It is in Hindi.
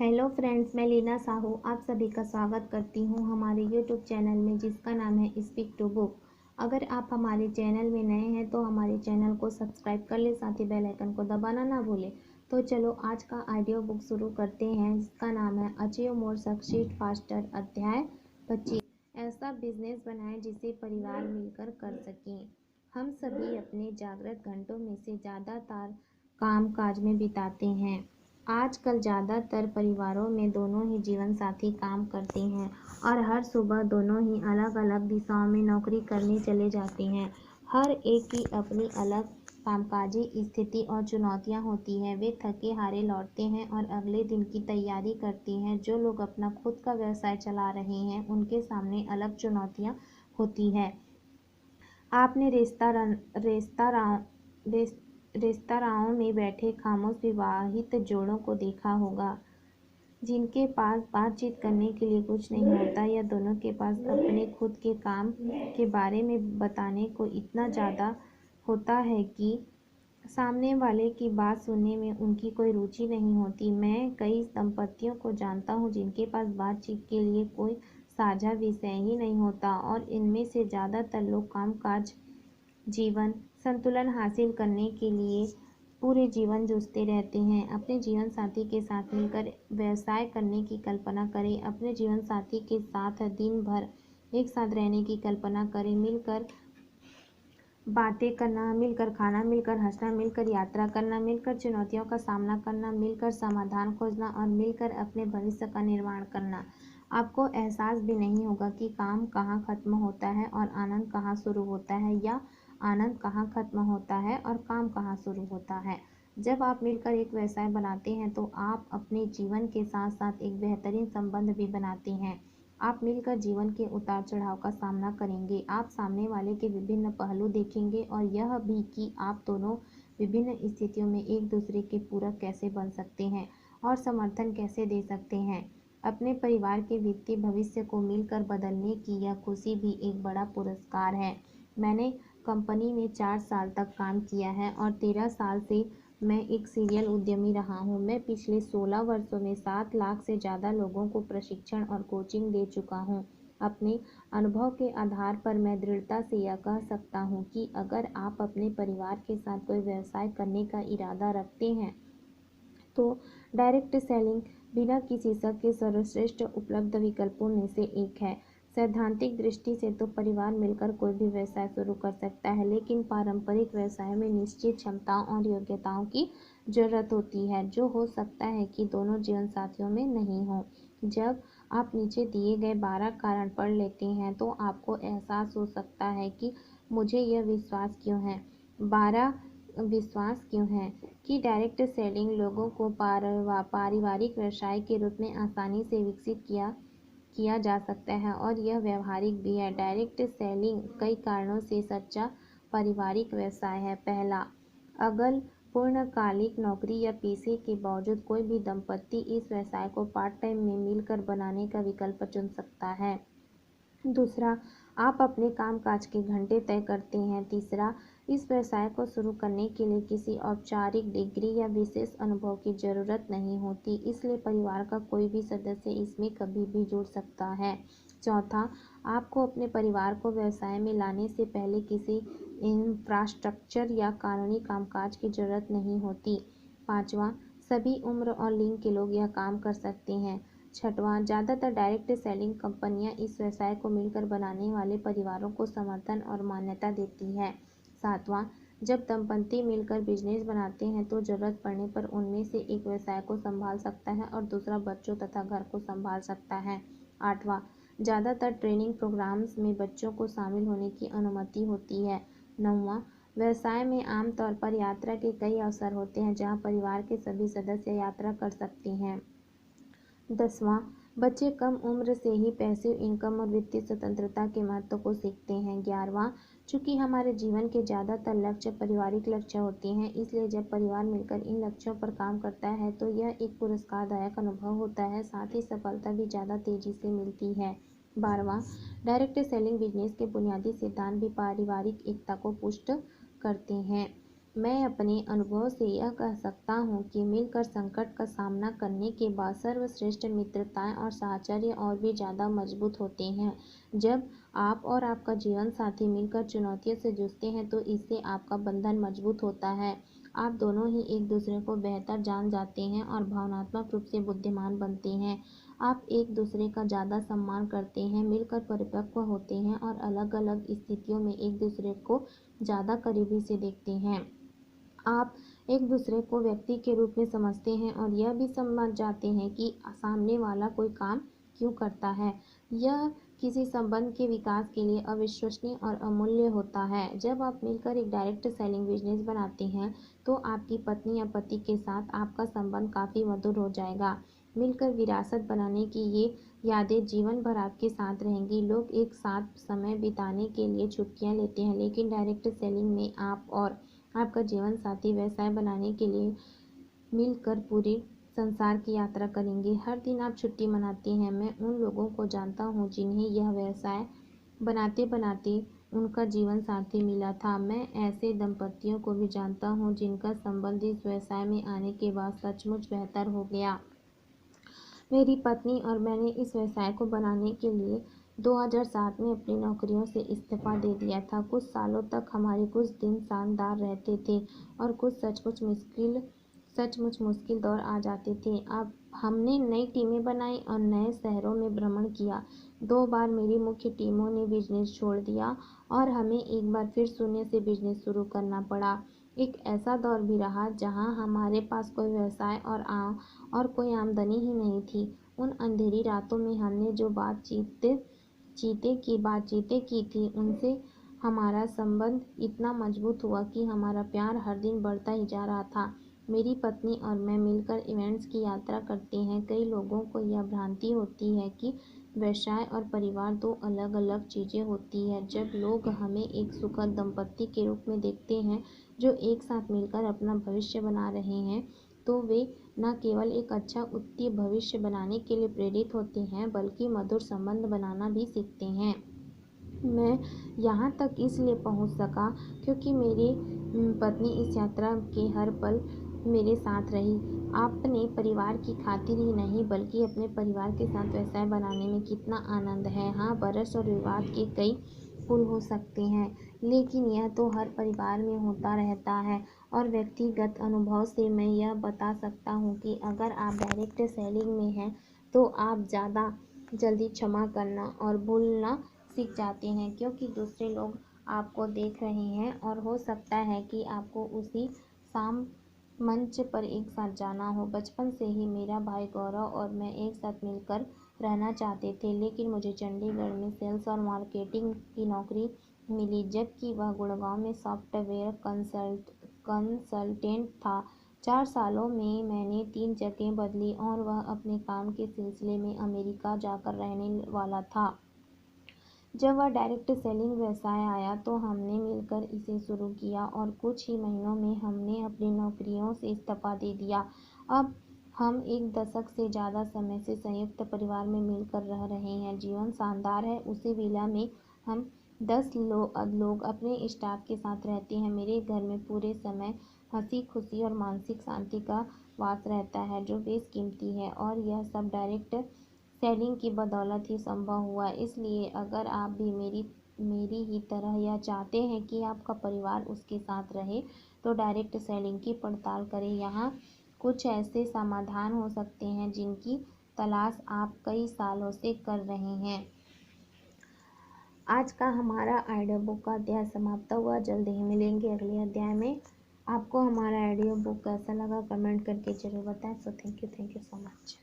हेलो फ्रेंड्स, मैं लीना साहू आप सभी का स्वागत करती हूँ हमारे यूट्यूब चैनल में जिसका नाम है स्पीक टू बुक। अगर आप हमारे चैनल में नए हैं तो हमारे चैनल को सब्सक्राइब कर ले, साथ ही बेल आइकन को दबाना ना भूलें। तो चलो आज का ऑडियो बुक शुरू करते हैं जिसका नाम है अचीव मोर सक्सीड फास्टर अध्याय 25। ऐसा बिजनेस बनाएं जिसे परिवार मिलकर कर सकें। हम सभी अपने जागृत घंटों में से ज़्यादातर काम काज में बिताते हैं। आजकल ज़्यादातर परिवारों में दोनों ही जीवन साथी काम करते हैं और हर सुबह दोनों ही अलग अलग दिशाओं में नौकरी करने चले जाते हैं। हर एक की अपनी अलग कामकाजी स्थिति और चुनौतियां होती हैं। वे थके हारे लौटते हैं और अगले दिन की तैयारी करते हैं। जो लोग अपना खुद का व्यवसाय चला रहे हैं उनके सामने अलग चुनौतियां होती है। आपने रेस्तराओं में बैठे खामोश विवाहित जोड़ों को देखा होगा जिनके पास बातचीत करने के लिए कुछ नहीं होता या दोनों के पास अपने खुद के काम के बारे में बताने को इतना ज़्यादा होता है कि सामने वाले की बात सुनने में उनकी कोई रुचि नहीं होती। मैं कई दंपतियों को जानता हूँ जिनके पास बातचीत के लिए कोई साझा विषय ही नहीं होता और इनमें से ज़्यादातर लोग कामकाज जीवन संतुलन हासिल करने के लिए पूरे जीवन जूझते रहते हैं। अपने जीवन साथी के साथ मिलकर व्यवसाय करने की कल्पना करें। अपने जीवन साथी के साथ दिन भर एक साथ रहने की कल्पना करें। मिलकर बातें करना, मिलकर खाना, मिलकर हंसना, मिलकर यात्रा करना, मिलकर चुनौतियों का सामना करना, मिलकर समाधान खोजना और मिलकर अपने भविष्य का निर्माण करना। आपको एहसास भी नहीं होगा कि काम कहाँ खत्म होता है और आनंद कहाँ शुरू होता है, या आनंद कहाँ खत्म होता है और काम कहाँ शुरू होता है। जब आप मिलकर एक व्यवसाय बनाते हैं तो आप अपने जीवन के साथ साथ एक बेहतरीन संबंध भी बनाते हैं। आप मिलकर जीवन के उतार चढ़ाव का सामना करेंगे। आप सामने वाले के विभिन्न पहलू देखेंगे और यह भी कि आप दोनों विभिन्न स्थितियों में एक दूसरे के पूरक कैसे बन सकते हैं और समर्थन कैसे दे सकते हैं। अपने परिवार के वित्तीय भविष्य को मिलकर बदलने की यह खुशी भी एक बड़ा पुरस्कार है। मैंने कंपनी में 4 साल तक काम किया है और 13 साल से मैं एक सीरियल उद्यमी रहा हूँ। मैं पिछले 16 वर्षों में 7 लाख से ज़्यादा लोगों को प्रशिक्षण और कोचिंग दे चुका हूँ। अपने अनुभव के आधार पर मैं दृढ़ता से यह कह सकता हूँ कि अगर आप अपने परिवार के साथ कोई व्यवसाय करने का इरादा रखते हैं तो डायरेक्ट सेलिंग बिना किसी शक के सर्वश्रेष्ठ उपलब्ध विकल्पों में से एक है। सैद्धांतिक दृष्टि से तो परिवार मिलकर कोई भी व्यवसाय शुरू कर सकता है, लेकिन पारंपरिक व्यवसाय में निश्चित क्षमताओं और योग्यताओं की जरूरत होती है जो हो सकता है कि दोनों जीवन साथियों में नहीं हो। जब आप नीचे दिए गए 12 कारण पढ़ लेते हैं तो आपको एहसास हो सकता है कि मुझे यह विश्वास क्यों है 12 विश्वास क्यों है कि डायरेक्ट सेलिंग लोगों को पारिवारिक व्यवसाय के रूप में आसानी से विकसित किया जा सकता है और यह व्यावहारिक भी है। डायरेक्ट सेलिंग कई कारणों से सच्चा पारिवारिक व्यवसाय है। पहला, अगर पूर्णकालिक नौकरी या पेशे के बावजूद कोई भी दंपति इस व्यवसाय को पार्ट टाइम में मिलकर बनाने का विकल्प चुन सकता है। दूसरा, आप अपने कामकाज के घंटे तय करते हैं। तीसरा, इस व्यवसाय को शुरू करने के लिए किसी औपचारिक डिग्री या विशेष अनुभव की जरूरत नहीं होती, इसलिए परिवार का कोई भी सदस्य इसमें कभी भी जुड़ सकता है। चौथा, आपको अपने परिवार को व्यवसाय में लाने से पहले किसी इंफ्रास्ट्रक्चर या कानूनी कामकाज की जरूरत नहीं होती। पाँचवा, सभी उम्र और लिंग के लोग यह काम कर सकते हैं। छठवां, ज़्यादातर डायरेक्ट सेलिंग कंपनियां इस व्यवसाय को मिलकर बनाने वाले परिवारों को समर्थन और मान्यता देती है। सातवां, जब दंपति मिलकर बिजनेस बनाते हैं तो जरूरत पड़ने पर उनमें से एक व्यवसाय को संभाल सकता है और दूसरा बच्चों तथा घर को संभाल सकता है। आठवां, ज़्यादातर ट्रेनिंग प्रोग्राम्स में बच्चों को शामिल होने की अनुमति होती है। नौवां, व्यवसाय में आमतौर पर यात्रा के कई अवसर होते हैं जहां परिवार के सभी सदस्य यात्रा कर सकते हैं। 10वां, बच्चे कम उम्र से ही पैसिव इनकम और वित्तीय स्वतंत्रता के महत्व को सीखते हैं। 11वां, चूंकि हमारे जीवन के ज़्यादातर लक्ष्य पारिवारिक लक्ष्य होते हैं, इसलिए जब परिवार मिलकर इन लक्ष्यों पर काम करता है तो यह एक पुरस्कारदायक अनुभव होता है। साथ ही सफलता भी ज़्यादा तेजी से मिलती है। 12वां, डायरेक्ट सेलिंग बिजनेस के बुनियादी सिद्धांत भी पारिवारिक एकता को पुष्ट करते हैं। मैं अपने अनुभव से यह कह सकता हूँ कि मिलकर संकट का सामना करने के बाद सर्वश्रेष्ठ मित्रताएं और साहचर्य और भी ज़्यादा मजबूत होते हैं। जब आप और आपका जीवन साथी मिलकर चुनौतियों से जूझते हैं तो इससे आपका बंधन मजबूत होता है। आप दोनों ही एक दूसरे को बेहतर जान जाते हैं और भावनात्मक रूप से बुद्धिमान बनते हैं। आप एक दूसरे का ज़्यादा सम्मान करते हैं, मिलकर परिपक्व होते हैं और अलग अलग स्थितियों में एक दूसरे को ज़्यादा करीबी से देखते हैं। आप एक दूसरे को व्यक्ति के रूप में समझते हैं और यह भी समझ जाते हैं कि सामने वाला कोई काम क्यों करता है। यह किसी संबंध के विकास के लिए अविश्वसनीय और अमूल्य होता है। जब आप मिलकर एक डायरेक्ट सेलिंग बिजनेस बनाते हैं तो आपकी पत्नी या पति के साथ आपका संबंध काफ़ी मधुर हो जाएगा। मिलकर विरासत बनाने की ये यादें जीवन भर आपके साथ रहेंगी। लोग एक साथ समय बिताने के लिए छुट्टियां लेते हैं, लेकिन डायरेक्ट सेलिंग में आप और आपका जीवन साथी व्यवसाय बनाने के लिए मिलकर पूरे संसार की यात्रा करेंगे। हर दिन आप छुट्टी मनाते हैं। मैं उन लोगों को जानता हूँ जिन्हें यह व्यवसाय बनाते बनाते उनका जीवन साथी मिला था। मैं ऐसे दंपतियों को भी जानता हूँ जिनका संबंध इस व्यवसाय में आने के बाद सचमुच बेहतर हो गया। मेरी पत्नी और मैंने इस व्यवसाय को बनाने के लिए 2007 में अपनी नौकरियों से इस्तीफा दे दिया था। कुछ सालों तक हमारे कुछ दिन शानदार रहते थे और कुछ सचमुच मुश्किल दौर आ जाते थे। अब हमने नई टीमें बनाई और नए शहरों में भ्रमण किया। 2 बार मेरी मुख्य टीमों ने बिजनेस छोड़ दिया और हमें एक बार फिर शून्य से बिजनेस शुरू करना पड़ा। एक ऐसा दौर भी रहा जहां हमारे पास कोई व्यवसाय और कोई आमदनी ही नहीं थी। उन अंधेरी रातों में हमने जो बातचीतें की थी उनसे हमारा संबंध इतना मजबूत हुआ कि हमारा प्यार हर दिन बढ़ता ही जा रहा था। मेरी पत्नी और मैं मिलकर इवेंट्स की यात्रा करते हैं। कई लोगों को यह भ्रांति होती है कि व्यवसाय और परिवार 2 अलग अलग चीज़ें होती है। जब लोग हमें एक सुखद दंपति के रूप में देखते हैं जो एक साथ मिलकर अपना भविष्य बना रहे हैं, तो वे न केवल एक अच्छा वित्तीय भविष्य बनाने के लिए प्रेरित होते हैं बल्कि मधुर संबंध बनाना भी सीखते हैं। मैं यहाँ तक इसलिए पहुँच सका क्योंकि मेरी पत्नी इस यात्रा के हर पल मेरे साथ रही। अपने परिवार की खातिर ही नहीं बल्कि अपने परिवार के साथ व्यवसाय बनाने में कितना आनंद है। हाँ, बरस और विवाद के कई पुल हो सकते हैं, लेकिन यह तो हर परिवार में होता रहता है। और व्यक्तिगत अनुभव से मैं यह बता सकता हूँ कि अगर आप डायरेक्ट सेलिंग में हैं तो आप ज़्यादा जल्दी क्षमा करना और भूलना सीख जाते हैं, क्योंकि दूसरे लोग आपको देख रहे हैं और हो सकता है कि आपको उसी शाम मंच पर एक साथ जाना हो। बचपन से ही मेरा भाई गौरव और मैं एक साथ मिलकर रहना चाहते थे, लेकिन मुझे चंडीगढ़ में सेल्स और मार्केटिंग की नौकरी मिली, जबकि वह गुड़गांव में सॉफ्टवेयर कंसल्टेंट था। 4 सालों में मैंने 3 जगह बदली और वह अपने काम के सिलसिले में अमेरिका जाकर रहने वाला था। जब वह डायरेक्ट सेलिंग व्यवसाय आया तो हमने मिलकर इसे शुरू किया और कुछ ही महीनों में हमने अपनी नौकरियों से इस्तीफा दे दिया। अब हम 1 दशक से ज़्यादा समय से संयुक्त परिवार में मिलकर रह रहे हैं। जीवन शानदार है। उसी विला में हम 10 लोग अपने स्टाफ के साथ रहते हैं। मेरे घर में पूरे समय हंसी खुशी और मानसिक शांति का वास रहता है जो बेशकीमती है, और यह सब डायरेक्ट सेलिंग की बदौलत ही संभव हुआ। इसलिए अगर आप भी मेरी ही तरह यह चाहते हैं कि आपका परिवार उसके साथ रहे तो डायरेक्ट सेलिंग की पड़ताल करें। यहाँ कुछ ऐसे समाधान हो सकते हैं जिनकी तलाश आप कई सालों से कर रहे हैं। आज का हमारा ऑडियो बुक का अध्याय समाप्त हुआ। जल्द ही मिलेंगे अगले अध्याय में। आपको हमारा ऑडियो बुक कैसा लगा कमेंट करके जरूर बताएं। So thank you so much.